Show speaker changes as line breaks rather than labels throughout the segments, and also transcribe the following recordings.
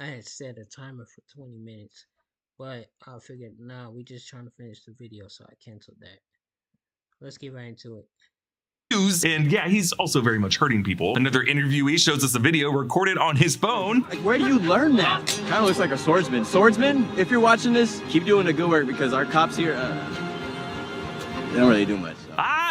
I had set a timer for 20 minutes, but I figured, nah, we just trying to finish the video, so I canceled that. Let's get right into it.
And yeah, he's also very much hurting people. Another interviewee shows us a video recorded on his phone.
Like, where do you learn that? Kind of looks like a swordsman. Swordsman, if you're watching this, keep doing the good work because our cops here, they don't really do much.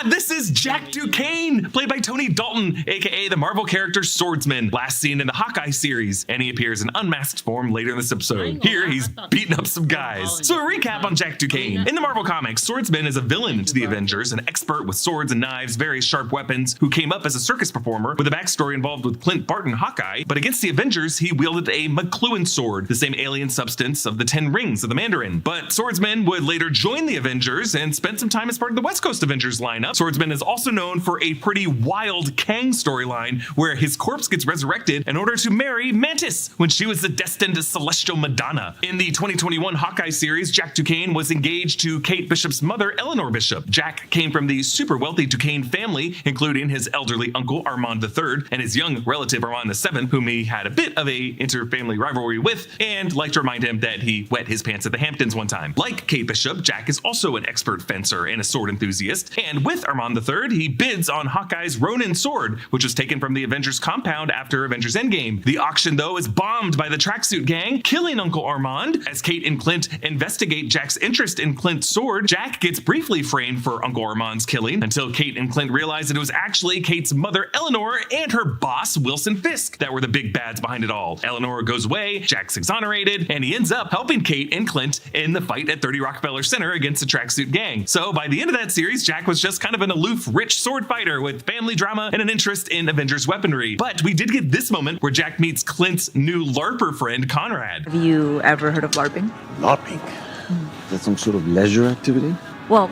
This is Jack Duquesne, played by Tony Dalton, aka the Marvel character Swordsman, last seen in the Hawkeye series, and he appears in unmasked form later in this episode. Here, he's beating up some guys. So a recap on Jack Duquesne. In the Marvel comics, Swordsman is a villain to the Avengers, an expert with swords and knives, very sharp weapons, who came up as a circus performer with a backstory involved with Clint Barton Hawkeye, but against the Avengers, he wielded a McLuhan sword, the same alien substance of the 10 Rings of the Mandarin. But Swordsman would later join the Avengers and spend some time as part of the West Coast Avengers lineup. Swordsman is also known for a pretty wild Kang storyline where his corpse gets resurrected in order to marry Mantis when she was the destined celestial Madonna. In the 2021 Hawkeye series, Jack Duquesne was engaged to Kate Bishop's mother, Eleanor Bishop. Jack came from the super wealthy Duquesne family, including his elderly uncle Armand III and his young relative Armand VII, whom he had a bit of a inter-family rivalry with, and liked to remind him that he wet his pants at the Hamptons one time. Like Kate Bishop, Jack is also an expert fencer and a sword enthusiast, and with Armand III, he bids on Hawkeye's Ronin sword, which was taken from the Avengers compound after Avengers Endgame. The auction, though, is bombed by the tracksuit gang, killing Uncle Armand. As Kate and Clint investigate Jack's interest in Clint's sword, Jack gets briefly framed for Uncle Armand's killing until Kate and Clint realize that it was actually Kate's mother, Eleanor, and her boss, Wilson Fisk, that were the big bads behind it all. Eleanor goes away, Jack's exonerated, and he ends up helping Kate and Clint in the fight at 30 Rockefeller Center against the tracksuit gang. So by the end of that series, Jack was just kind of an aloof, rich sword fighter with family drama and an interest in Avengers weaponry. But we did get this moment where Jack meets Clint's new LARPer friend, Conrad.
Have you ever heard of LARPing?
LARPing? Is that some sort of leisure activity?
Well,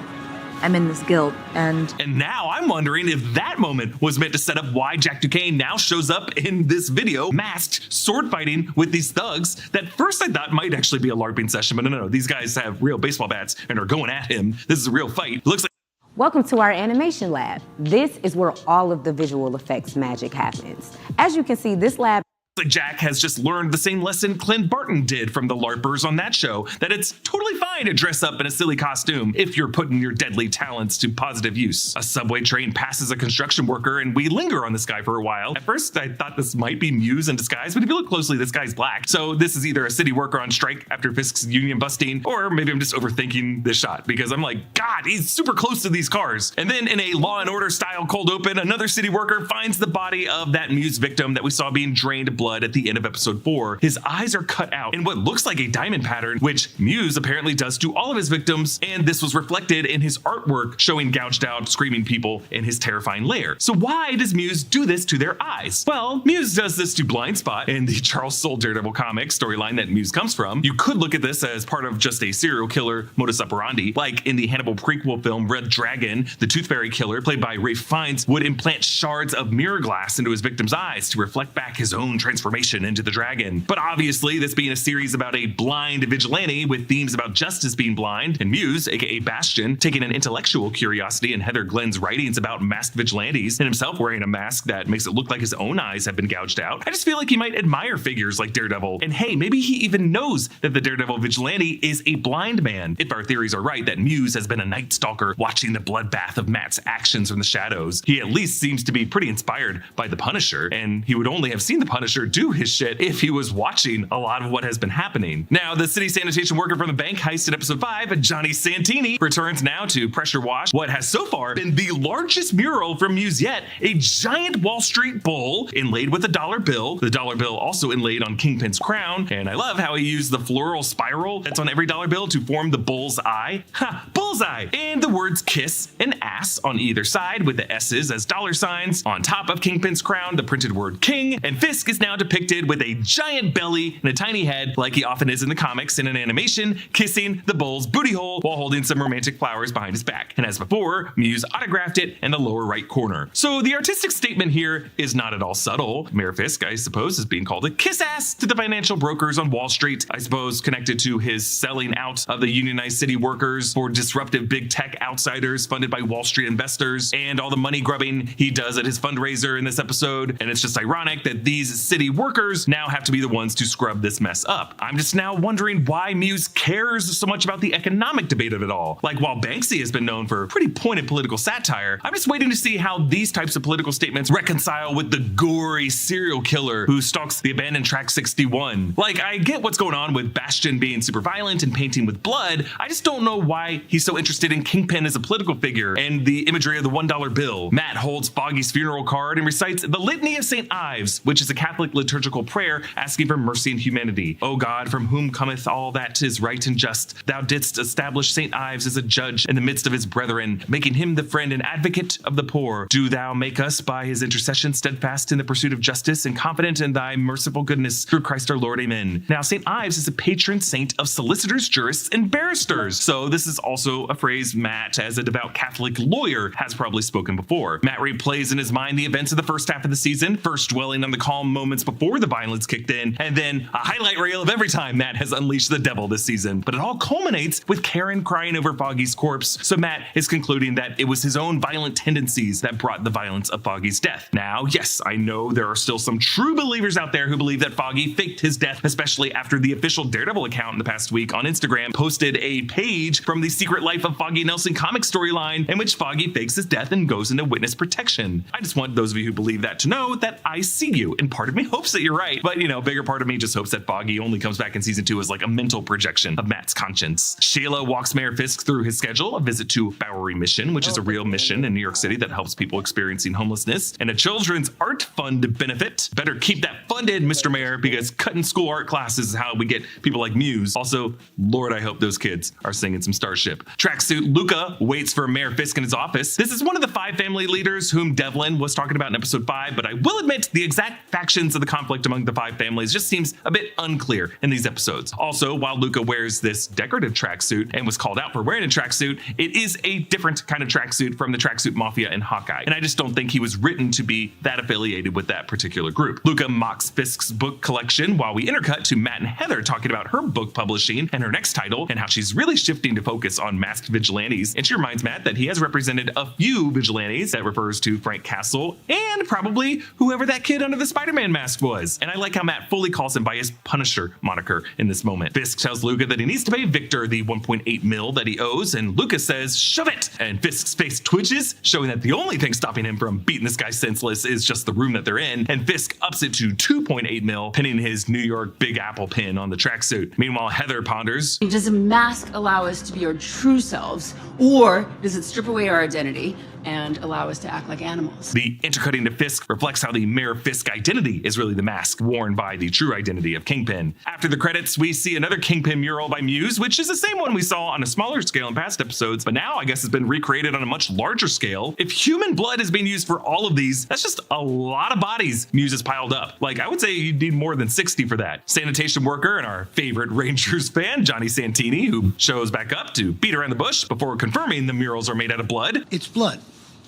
I'm in this guild, and
now I'm wondering if that moment was meant to set up why Jack Duquesne now shows up in this video, masked, sword fighting with these thugs that first I thought might actually be a LARPing session, but no, these guys have real baseball bats and are going at him. This is a real fight. It looks like
Welcome to our animation lab. This is where all of the visual effects magic happens. As you can see, this lab
Jack has just learned the same lesson Clint Barton did from the LARPers on that show, that it's totally fine to dress up in a silly costume if you're putting your deadly talents to positive use. A subway train passes a construction worker and we linger on this guy for a while. At first, I thought this might be Muse in disguise, but if you look closely, this guy's black. So this is either a city worker on strike after Fisk's union busting, or maybe I'm just overthinking this shot because I'm like, God, he's super close to these cars. And then in a Law and Order style cold open, another city worker finds the body of that Muse victim that we saw being drained blood at the end of episode 4. His eyes are cut out in what looks like a diamond pattern, which Muse apparently does to all of his victims, and this was reflected in his artwork showing gouged out, screaming people in his terrifying lair. So why does Muse do this to their eyes? Well, Muse does this to Blind Spot in the Charles Soule Daredevil comic storyline that Muse comes from. You could look at this as part of just a serial killer modus operandi, like in the Hannibal prequel film Red Dragon, the Tooth Fairy killer, played by Ralph Fiennes, would implant shards of mirror glass into his victim's eyes to reflect back his own transformation into the dragon. But obviously, this being a series about a blind vigilante with themes about justice being blind, and Muse, aka Bastion, taking an intellectual curiosity in Heather Glenn's writings about masked vigilantes, and himself wearing a mask that makes it look like his own eyes have been gouged out, I just feel like he might admire figures like Daredevil. And hey, maybe he even knows that the Daredevil vigilante is a blind man. If our theories are right that Muse has been a night stalker watching the bloodbath of Matt's actions from the shadows, he at least seems to be pretty inspired by the Punisher, and he would only have seen the Punisher do his shit if he was watching a lot of what has been happening. Now, the city sanitation worker from the bank heist in episode 5, Johnny Santini, returns now to pressure wash what has so far been the largest mural from Muse yet, a giant Wall Street bull inlaid with a dollar bill, the dollar bill also inlaid on Kingpin's crown, and I love how he used the floral spiral that's on every dollar bill to form the bull's eye. Ha! Bullseye! And the words kiss and ass on either side with the S's as dollar signs. On top of Kingpin's crown, the printed word king, and Fisk is now depicted with a giant belly and a tiny head, like he often is in the comics in an animation, kissing the bull's booty hole while holding some romantic flowers behind his back. And as before, Muse autographed it in the lower right corner. So the artistic statement here is not at all subtle. Mayor Fisk, I suppose, is being called a kiss ass to the financial brokers on Wall Street, I suppose connected to his selling out of the unionized city workers for disruptive big tech outsiders funded by Wall Street investors, and all the money grubbing he does at his fundraiser in this episode. And it's just ironic that these city the workers now have to be the ones to scrub this mess up. I'm just now wondering why Muse cares so much about the economic debate of it all. Like, while Banksy has been known for pretty pointed political satire, I'm just waiting to see how these types of political statements reconcile with the gory serial killer who stalks the abandoned Track 61. Like, I get what's going on with Bastion being super violent and painting with blood, I just don't know why he's so interested in Kingpin as a political figure and the imagery of the $1 bill. Matt holds Foggy's funeral card and recites the Litany of St. Ives, which is a Catholic liturgical prayer asking for mercy and humanity. O God, from whom cometh all that is right and just, thou didst establish St. Ives as a judge in the midst of his brethren, making him the friend and advocate of the poor. Do thou make us by his intercession steadfast in the pursuit of justice and confident in thy merciful goodness through Christ our Lord. Amen. Now, St. Ives is a patron saint of solicitors, jurists, and barristers. So this is also a phrase Matt, as a devout Catholic lawyer, has probably spoken before. Matt replays in his mind the events of the first half of the season, first dwelling on the calm moments before the violence kicked in, and then a highlight reel of every time Matt has unleashed the devil this season. But it all culminates with Karen crying over Foggy's corpse, so Matt is concluding that it was his own violent tendencies that brought the violence of Foggy's death. Now, yes, I know there are still some true believers out there who believe that Foggy faked his death, especially after the official Daredevil account in the past week on Instagram posted a page from the Secret Life of Foggy Nelson comic storyline in which Foggy fakes his death and goes into witness protection. I just want those of you who believe that to know that I see you, and part of me hopes that you're right, but bigger part of me just hopes that Foggy only comes back in season 2 as like a mental projection of Matt's conscience. Shayla walks Mayor Fisk through his schedule, a visit to Bowery Mission, which is a real mission in New York City that helps people experiencing homelessness, and a children's art fund benefit. Better keep that funded, Mr. Mayor, because cutting school art classes is how we get people like Muse. Also, Lord, I hope those kids are singing some Starship. Tracksuit Luca waits for Mayor Fisk in his office. This is one of the 5 family leaders whom Devlin was talking about in episode 5, but I will admit the exact factions of the conflict among the 5 families just seems a bit unclear in these episodes. Also, while Luca wears this decorative tracksuit and was called out for wearing a tracksuit, it is a different kind of tracksuit from the Tracksuit Mafia in Hawkeye, and I just don't think he was written to be that affiliated with that particular group. Luca mocks Fisk's book collection while we intercut to Matt and Heather talking about her book publishing and her next title and how she's really shifting to focus on masked vigilantes, and she reminds Matt that he has represented a few vigilantes. That refers to Frank Castle and probably whoever that kid under the Spider-Man mask was. And I like how Matt fully calls him by his Punisher moniker in this moment. Fisk tells Luca that he needs to pay Victor the 1.8 mil that he owes, and Luca says, "Shove it!" And Fisk's face twitches, showing that the only thing stopping him from beating this guy senseless is just the room that they're in, and Fisk ups it to 2.8 mil, pinning his New York Big Apple pin on the tracksuit. Meanwhile, Heather ponders,
does a mask allow us to be our true selves, or does it strip away our identity and allow us to act like animals?
The intercutting to Fisk reflects how the Mayor Fisk identity is really the mask worn by the true identity of Kingpin. After the credits, we see another Kingpin mural by Muse, which is the same one we saw on a smaller scale in past episodes, but now I guess it's been recreated on a much larger scale. If human blood is being used for all of these, that's just a lot of bodies Muse has piled up. Like, I would say you'd need more than 60 for that. Sanitation worker and our favorite Rangers fan, Johnny Santini, who shows back up to beat around the bush before confirming the murals are made out of blood.
It's blood.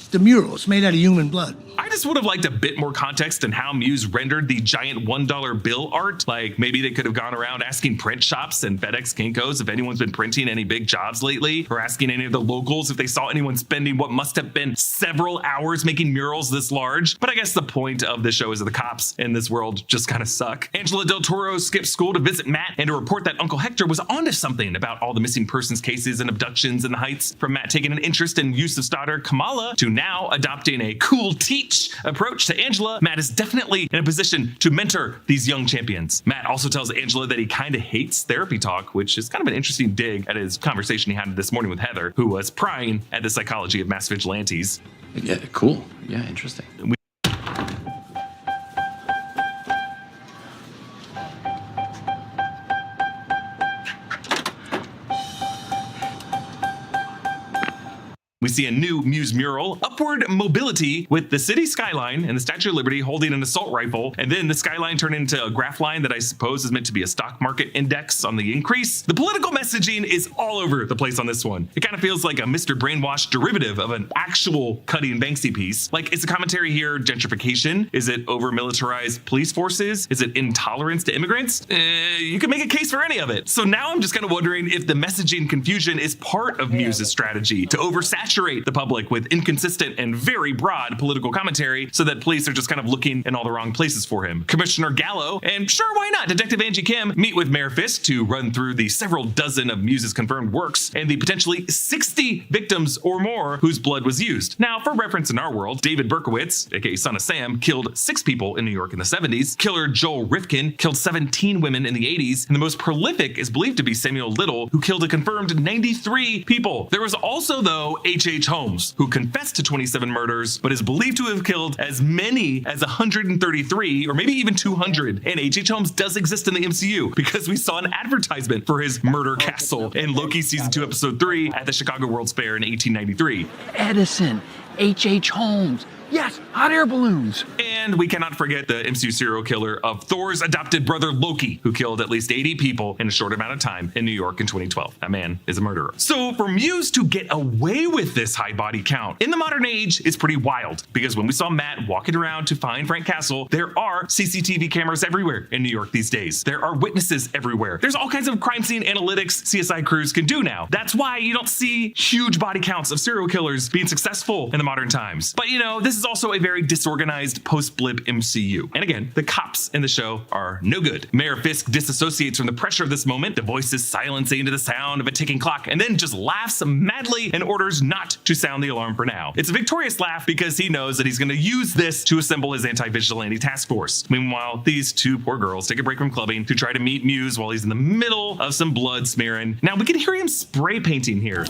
The mural's made out of human blood.
I just would have liked a bit more context on how Muse rendered the giant $1 bill art. Like, maybe they could have gone around asking print shops and FedEx Kinko's if anyone's been printing any big jobs lately, or asking any of the locals if they saw anyone spending what must have been several hours making murals this large. But I guess the point of the show is that the cops in this world just kind of suck. Angela Del Toro skips school to visit Matt and to report that Uncle Hector was onto something about all the missing persons cases and abductions in the Heights. From Matt taking an interest in Yusuf's daughter Kamala to now adopting a cool teach approach to Angela, Matt is definitely in a position to mentor these young champions. Matt also tells Angela that he kind of hates therapy talk, which is kind of an interesting dig at his conversation he had this morning with Heather, who was prying at the psychology of mass vigilantes.
Yeah, cool. Yeah, interesting.
We see a new Muse mural, Upward Mobility, with the city skyline and the Statue of Liberty holding an assault rifle, and then the skyline turned into a graph line that I suppose is meant to be a stock market index on the increase. The political messaging is all over the place on this one. It kind of feels like a Mr. Brainwash derivative of an actual Cutting Banksy piece. Like, is the commentary here gentrification? Is it over-militarized police forces? Is it intolerance to immigrants? You can make a case for any of it. So now I'm just kind of wondering if the messaging confusion is part of Muse's strategy to oversaturate saturate the public with inconsistent and very broad political commentary so that police are just kind of looking in all the wrong places for him. Commissioner Gallo, and sure, why not, Detective Angie Kim, meet with Mayor Fisk to run through the several dozen of Muse's confirmed works and the potentially 60 victims or more whose blood was used. Now, for reference in our world, David Berkowitz, aka Son of Sam, killed 6 people in New York in the 70s. Killer Joel Rifkin killed 17 women in the 80s. And the most prolific is believed to be Samuel Little, who killed a confirmed 93 people. There was also, though, H.H. Holmes, who confessed to 27 murders, but is believed to have killed as many as 133 or maybe even 200. And H.H. Holmes does exist in the MCU because we saw an advertisement for his murder castle in Loki Season 2, Episode 3 at the Chicago World's Fair in 1893.
Edison, H.H. Holmes. Yes, hot air balloons.
And we cannot forget the MCU serial killer of Thor's adopted brother Loki, who killed at least 80 people in a short amount of time in New York in 2012. That man is a murderer. So for Muse to get away with this high body count in the modern age is pretty wild, because when we saw Matt walking around to find Frank Castle, there are CCTV cameras everywhere in New York these days. There are witnesses everywhere. There's all kinds of crime scene analytics CSI crews can do now. That's why you don't see huge body counts of serial killers being successful in the modern times. But you know, this is also a very disorganized post-blip MCU. And again, the cops in the show are no good. Mayor Fisk disassociates from the pressure of this moment, the voices silencing to the sound of a ticking clock, and then just laughs madly and orders not to sound the alarm for now. It's a victorious laugh because he knows that he's going to use this to assemble his anti-vigilante task force. Meanwhile, these 2 poor girls take a break from clubbing to try to meet Muse while he's in the middle of some blood smearing. Now, we can hear him spray painting here.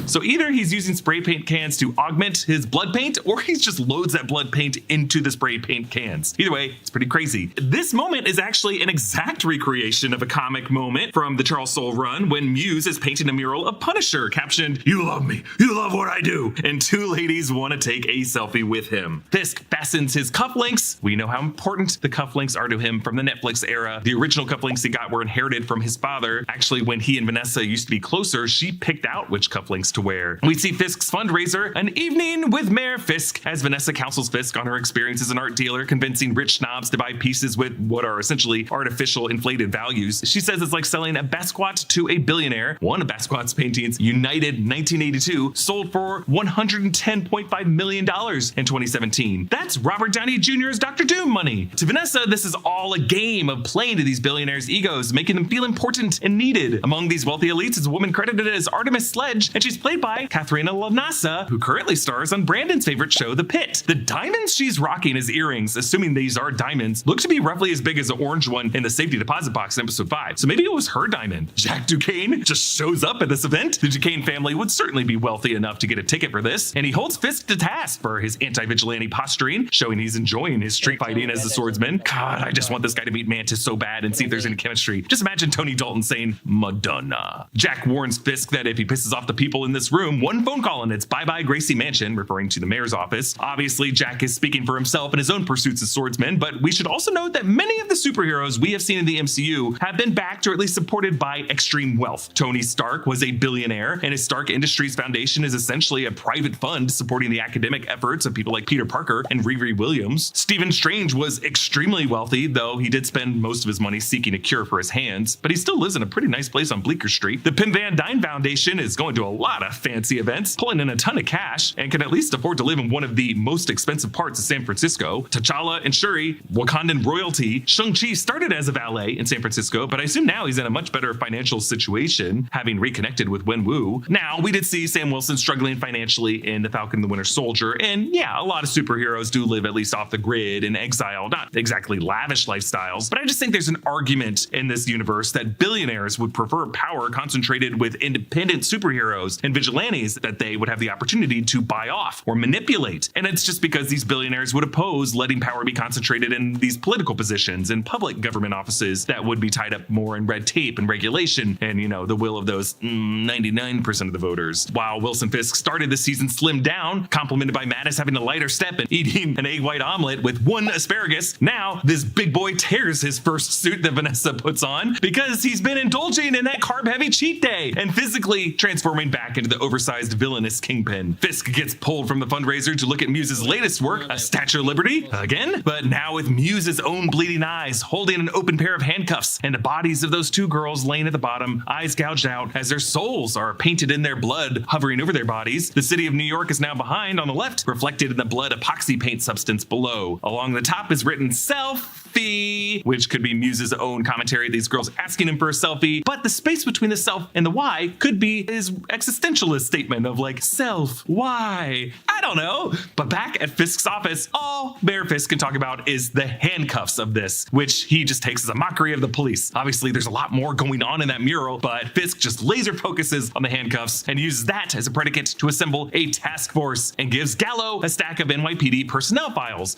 So either he's using spray paint cans to augment his blood paint, or he just loads that blood paint into the spray paint cans. Either way, it's pretty crazy. This moment is actually an exact recreation of a comic moment from the Charles Soule run when Muse is painting a mural of Punisher captioned, "You love me, you love what I do," and 2 ladies want to take a selfie with him. Fisk fastens his cufflinks. We know how important the cufflinks are to him from the Netflix era. The original cufflinks he got were inherited from his father. Actually, when he and Vanessa used to be closer, she picked out which cufflinks to wear. We see Fisk's fundraiser, An Evening with Mayor Fisk, as Vanessa counsels Fisk on her experience as an art dealer, convincing rich snobs to buy pieces with what are essentially artificial inflated values. She says it's like selling a Basquiat to a billionaire. One of Basquiat's paintings, United 1982, sold for $110.5 million in 2017. That's Robert Downey Jr.'s Dr. Doom money. To Vanessa, this is all a game of playing to these billionaires' egos, making them feel important and needed. Among these wealthy elites is a woman credited as Artemis Sledge, and she's played by Katharina Lanassa, who currently stars on Brandon's favorite show, The Pit. The diamonds she's rocking as earrings, assuming these are diamonds, look to be roughly as big as the orange one in the safety deposit box in episode 5. So maybe it was her diamond. Jack Duquesne just shows up at this event. The Duquesne family would certainly be wealthy enough to get a ticket for this, and he holds Fisk to task for his anti-vigilante posturing, showing he's enjoying his street fighting as a swordsman. God, I just want this guy to meet Mantis so bad and see if there's any chemistry. Just imagine Tony Dalton saying, "Madonna." Jack warns Fisk that if he pisses off the people in this room, one phone call and it's bye-bye Gracie Mansion, referring to the mayor's office. Obviously, Jack is speaking for himself and his own pursuits as swordsman, but we should also note that many of the superheroes we have seen in the MCU have been backed or at least supported by extreme wealth. Tony Stark was a billionaire, and his Stark Industries Foundation is essentially a private fund supporting the academic efforts of people like Peter Parker and Riri Williams. Stephen Strange was extremely wealthy, though he did spend most of his money seeking a cure for his hands, but he still lives in a pretty nice place on Bleecker Street. The Pim Van Dyne Foundation is going to a lot of fancy events, pulling in a ton of cash, and can at least afford to live in one of the most expensive parts of San Francisco. T'Challa and Shuri, Wakandan royalty. Shang-Chi started as a valet in San Francisco, but I assume now he's in a much better financial situation, having reconnected with Wenwu. Now, we did see Sam Wilson struggling financially in The Falcon and the Winter Soldier, and yeah, a lot of superheroes do live at least off the grid in exile, not exactly lavish lifestyles, but I just think there's an argument in this universe that billionaires would prefer power concentrated with independent superheroes and vigilantes that they would have the opportunity to buy off or manipulate. And it's just because these billionaires would oppose letting power be concentrated in these political positions and public government offices that would be tied up more in red tape and regulation and, you know, the will of those 99% of the voters. While Wilson Fisk started the season slimmed down, complimented by Mattis having a lighter step and eating an egg white omelet with 1 asparagus, now this big boy tears his first suit that Vanessa puts on because he's been indulging in that carb-heavy cheat day and physically transforming back into into the oversized villainous Kingpin. Fisk gets pulled from the fundraiser to look at Muse's latest work, A Statue of Liberty, again, but now with Muse's own bleeding eyes, holding an open pair of handcuffs, and the bodies of those two girls laying at the bottom, eyes gouged out as their souls are painted in their blood, hovering over their bodies. The city of New York is now behind on the left, reflected in the blood epoxy paint substance below. Along the top is written selfie, which could be Muse's own commentary, these girls asking him for a selfie, but the space between the self and the Y could be his existentialist statement of like, self, why? I don't know. But back at Fisk's office, all Mayor Fisk can talk about is the handcuffs of this, which he just takes as a mockery of the police. Obviously, there's a lot more going on in that mural, but Fisk just laser focuses on the handcuffs and uses that as a predicate to assemble a task force and gives Gallo a stack of NYPD personnel files.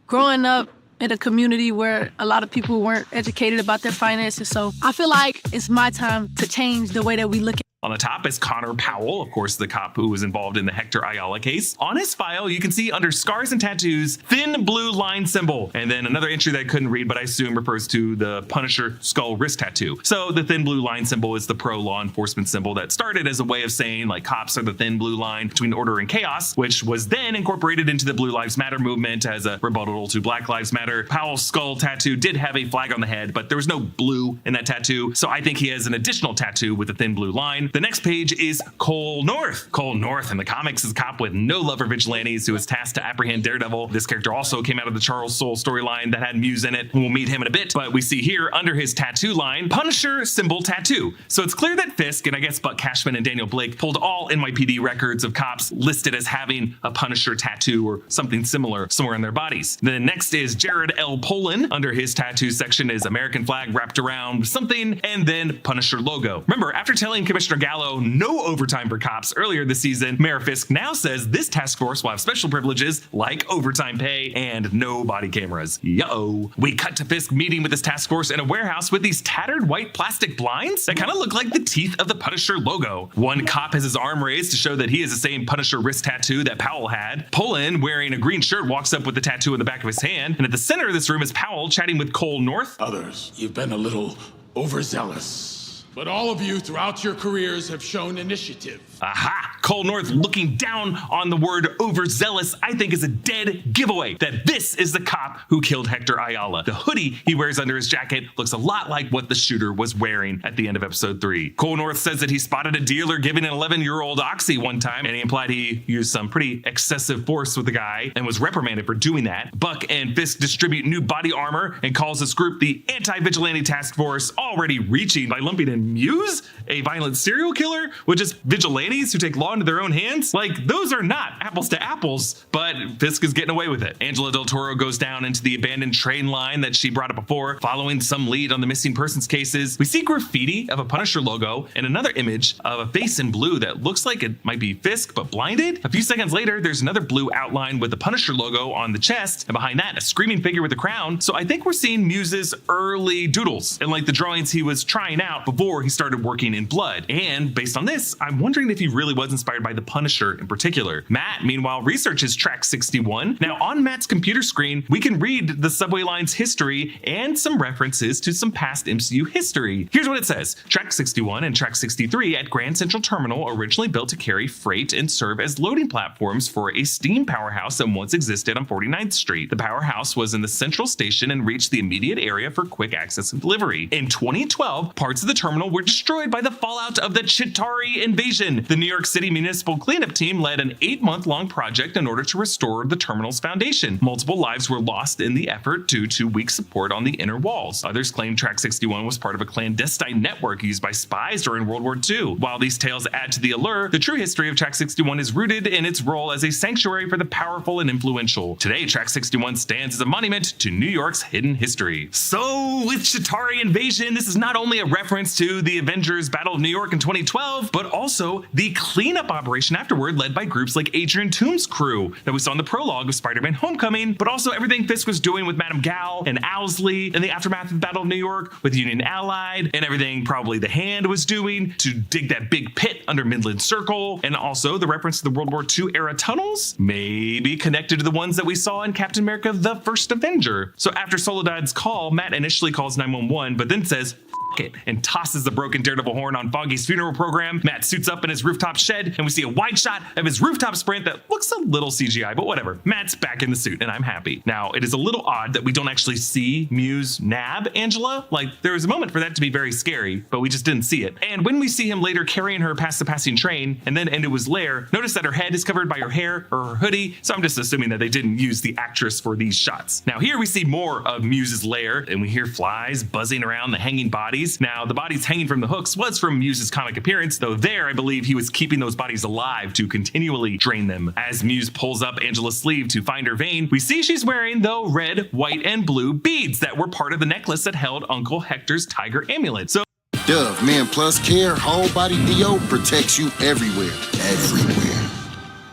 Growing up in a community where a lot of people weren't educated about their finances, so I feel like it's my time to change the way that we look at.
On the top is Connor Powell, of course, the cop who was involved in the Hector Ayala case. On his file, you can see under scars and tattoos, thin blue line symbol, and then another entry that I couldn't read, but I assume refers to the Punisher skull wrist tattoo. So the thin blue line symbol is the pro law enforcement symbol that started as a way of saying like cops are the thin blue line between order and chaos, which was then incorporated into the Blue Lives Matter movement as a rebuttal to Black Lives Matter. Powell's skull tattoo did have a flag on the head, but there was no blue in that tattoo, so I think he has an additional tattoo with a thin blue line. The next page is Cole North. Cole North in the comics is a cop with no love for vigilantes who is tasked to apprehend Daredevil. This character also came out of the Charles Soule storyline that had Muse in it. We'll meet him in a bit, but we see here under his tattoo line, Punisher symbol tattoo. So it's clear that Fisk, and I guess Buck Cashman and Daniel Blake, pulled all NYPD records of cops listed as having a Punisher tattoo or something similar somewhere on their bodies. Then next is Jared L. Polin. Under his tattoo section is American flag wrapped around something, and then Punisher logo. Remember, after telling Commissioner Gallo no overtime for cops earlier this season, Mayor Fisk now says this task force will have special privileges like overtime pay and no body cameras. Yo. We cut to Fisk meeting with this task force in a warehouse with these tattered white plastic blinds that kind of look like the teeth of the Punisher logo. One cop has his arm raised to show that he has the same Punisher wrist tattoo that Powell had. Pullen, wearing a green shirt, walks up with the tattoo in the back of his hand, and at the center of this room is Powell chatting with Cole North.
Others, you've been a little overzealous. But all of you throughout your careers have shown initiative.
Aha! Cole North looking down on the word overzealous, I think is a dead giveaway that this is the cop who killed Hector Ayala. The hoodie he wears under his jacket looks a lot like what the shooter was wearing at the end of episode 3. Cole North says that he spotted a dealer giving an 11-year-old oxy one time, and he implied he used some pretty excessive force with the guy and was reprimanded for doing that. Buck and Fisk distribute new body armor and calls this group the Anti-Vigilante Task Force, already reaching by lumping in Muse, a violent serial killer, with just vigilantes who take law into their own hands. Like, those are not apples to apples, but Fisk is getting away with it. Angela Del Toro goes down into the abandoned train line that she brought up before, following some lead on the missing persons cases. We see graffiti of a Punisher logo and another image of a face in blue that looks like it might be Fisk, but blinded. A few seconds later, there's another blue outline with the Punisher logo on the chest, and behind that, a screaming figure with a crown. So I think we're seeing Muse's early doodles and like the drawings he was trying out before he started working in blood. And based on this, I'm wondering if he really was inspired by the Punisher in particular. Matt, meanwhile, researches Track 61. Now on Matt's computer screen, we can read the subway line's history and some references to some past MCU history. Here's what it says. Track 61 and Track 63 at Grand Central Terminal, originally built to carry freight and serve as loading platforms for a steam powerhouse that once existed on 49th Street. The powerhouse was in the central station and reached the immediate area for quick access and delivery. In 2012, parts of the terminal were destroyed by the fallout of the Chitauri invasion. The New York City Municipal Cleanup Team led an 8-month-long project in order to restore the terminal's foundation. Multiple lives were lost in the effort due to weak support on the inner walls. Others claim Track 61 was part of a clandestine network used by spies during World War II. While these tales add to the allure, the true history of Track 61 is rooted in its role as a sanctuary for the powerful and influential. Today, Track 61 stands as a monument to New York's hidden history. So, with Chitauri invasion, this is not only a reference to the Avengers Battle of New York in 2012, but also the cleanup operation afterward led by groups like Adrian Toome's crew that we saw in the prologue of Spider-Man Homecoming, but also everything Fisk was doing with Madame Gal and Owsley in the aftermath of the Battle of New York with Union Allied, and everything probably the Hand was doing to dig that big pit under Midland Circle, and also the reference to the World War II era tunnels, maybe connected to the ones that we saw in Captain America: The First Avenger. So after Soledad's call, Matt initially calls 911, but then says, it and tosses the broken Daredevil horn on Foggy's funeral program. Matt suits up in his rooftop shed, and we see a wide shot of his rooftop sprint that looks a little CGI, but whatever. Matt's back in the suit, and I'm happy. Now, it is a little odd that we don't actually see Muse nab Angela. Like, there was a moment for that to be very scary, but we just didn't see it. And when we see him later carrying her past the passing train and then into his lair, notice that her head is covered by her hair or her hoodie, so I'm just assuming that they didn't use the actress for these shots. Now, here we see more of Muse's lair, and we hear flies buzzing around the hanging bodies. Now, the bodies hanging from the hooks was from Muse's comic appearance, though there I believe he was keeping those bodies alive to continually drain them. As Muse pulls up Angela's sleeve to find her vein, we see she's wearing, though, red, white, and blue beads that were part of the necklace that held Uncle Hector's tiger amulet. So
Dove Men Plus Care Whole Body DO protects you everywhere. Everywhere.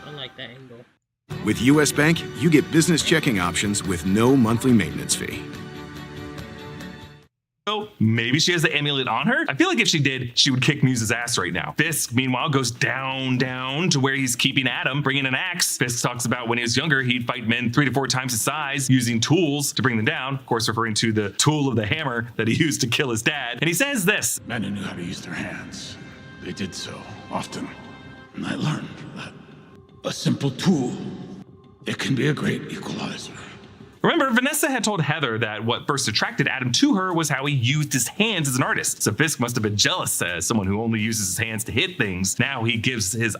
I like that angle.
With US Bank, you get business checking options with no monthly maintenance fee.
So maybe she has the amulet on her? I feel like if she did, she would kick Muse's ass right now. Fisk, meanwhile, goes down to where he's keeping Adam, bringing an axe. Fisk talks about when he was younger, he'd fight men 3 to 4 times his size using tools to bring them down. Of course, referring to the tool of the hammer that he used to kill his dad. And he says this:
Men who knew how to use their hands, they did so often. And I learned that a simple tool, it can be a great equalizer.
Remember, Vanessa had told Heather that what first attracted Adam to her was how he used his hands as an artist. So Fisk must have been jealous as someone who only uses his hands to hit things. Now he gives his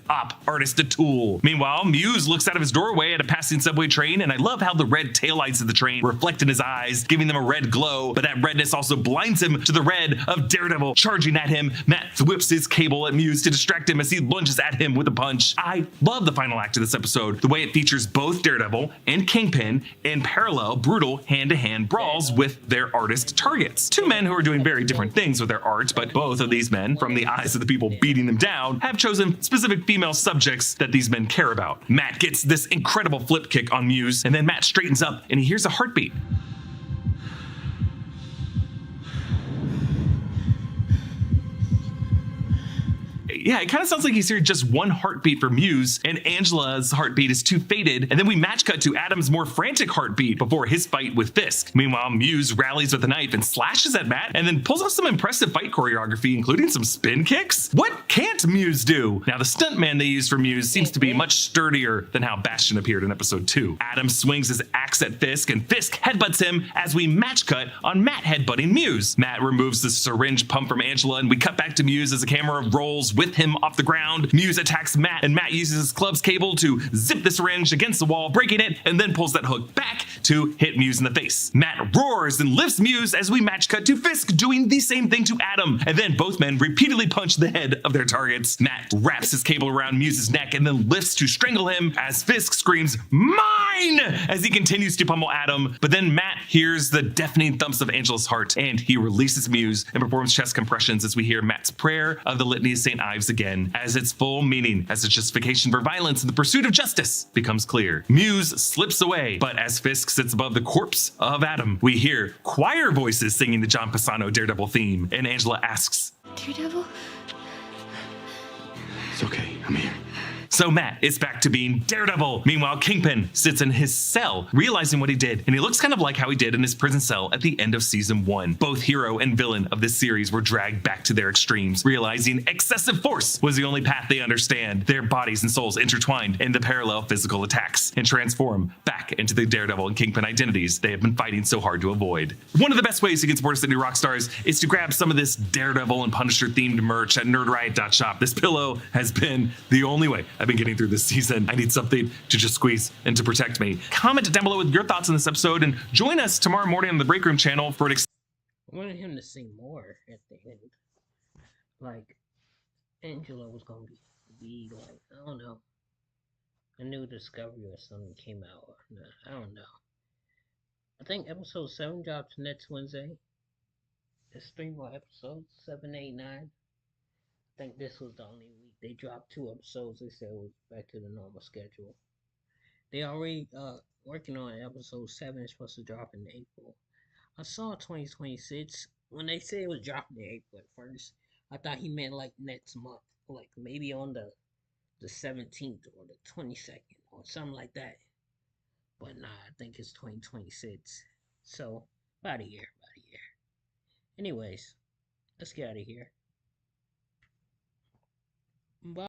artist a tool. Meanwhile, Muse looks out of his doorway at a passing subway train, and I love how the red taillights of the train reflect in his eyes, giving them a red glow, but that redness also blinds him to the red of Daredevil charging at him. Matt whips his cable at Muse to distract him as he lunges at him with a punch. I love the final act of this episode, the way it features both Daredevil and Kingpin in parallel brutal hand-to-hand brawls with their artist targets. Two men who are doing very different things with their art, but both of these men, from the eyes of the people beating them down, have chosen specific female subjects that these men care about. Matt gets this incredible flip kick on Muse, and then Matt straightens up and he hears a heartbeat. Yeah, it kind of sounds like he's hearing just one heartbeat for Muse, and Angela's heartbeat is too faded, and then we match cut to Adam's more frantic heartbeat before his fight with Fisk. Meanwhile, Muse rallies with a knife and slashes at Matt, and then pulls off some impressive fight choreography, including some spin kicks. What can't Muse do? Now, the stuntman they used for Muse seems to be much sturdier than how Bastion appeared in episode 2. Adam swings his axe at Fisk, and Fisk headbutts him as we match cut on Matt headbutting Muse. Matt removes the syringe pump from Angela, and we cut back to Muse as the camera rolls with him off the ground. Muse attacks Matt, and Matt uses his club's cable to zip the syringe against the wall, breaking it, and then pulls that hook back to hit Muse in the face. Matt roars and lifts Muse as we match cut to Fisk doing the same thing to Adam, and then both men repeatedly punch the head of their targets. Matt wraps his cable around Muse's neck and then lifts to strangle him as Fisk screams, "Mine!" as he continues to pummel Adam, but then Matt hears the deafening thumps of Angela's heart, and he releases Muse and performs chest compressions as we hear Matt's prayer of the Litany of St. Ives again, as its full meaning as a justification for violence in the pursuit of justice becomes clear. Muse slips away, but as Fisk sits above the corpse of Adam, we hear choir voices singing the John Pisano Daredevil theme, and Angela asks,
Daredevil?
It's okay, I'm here.
So Matt is back to being Daredevil. Meanwhile, Kingpin sits in his cell, realizing what he did, and he looks kind of like how he did in his prison cell at the end of season 1. Both hero and villain of this series were dragged back to their extremes, realizing excessive force was the only path they understand. Their bodies and souls intertwined in the parallel physical attacks and transform back into the Daredevil and Kingpin identities they have been fighting so hard to avoid. One of the best ways you can support us at New Rockstars is to grab some of this Daredevil and Punisher themed merch at nerdriot.shop. This pillow has been the only way I've been getting through this season. I need something to just squeeze and to protect me. Comment down below with your thoughts on this episode, and join us tomorrow morning on the Break Room channel for an
I wanted him to sing more at the end. Like, Angela was gonna be like, I don't know, a new discovery or something came out. Or not, I don't know. I think episode 7 drops next Wednesday. There's 3 more episodes, 7, 8, 9. I think this was the only week they dropped 2 episodes. They said it was back to the normal schedule. They already working on episode 7. It's supposed to drop in April. I saw 2026 when they said it was dropping in April at first. I thought he meant like next month, like maybe on the 17th or the 22nd or something like that. But nah, I think it's 2026. So about a year. Anyways, Let's get out of here.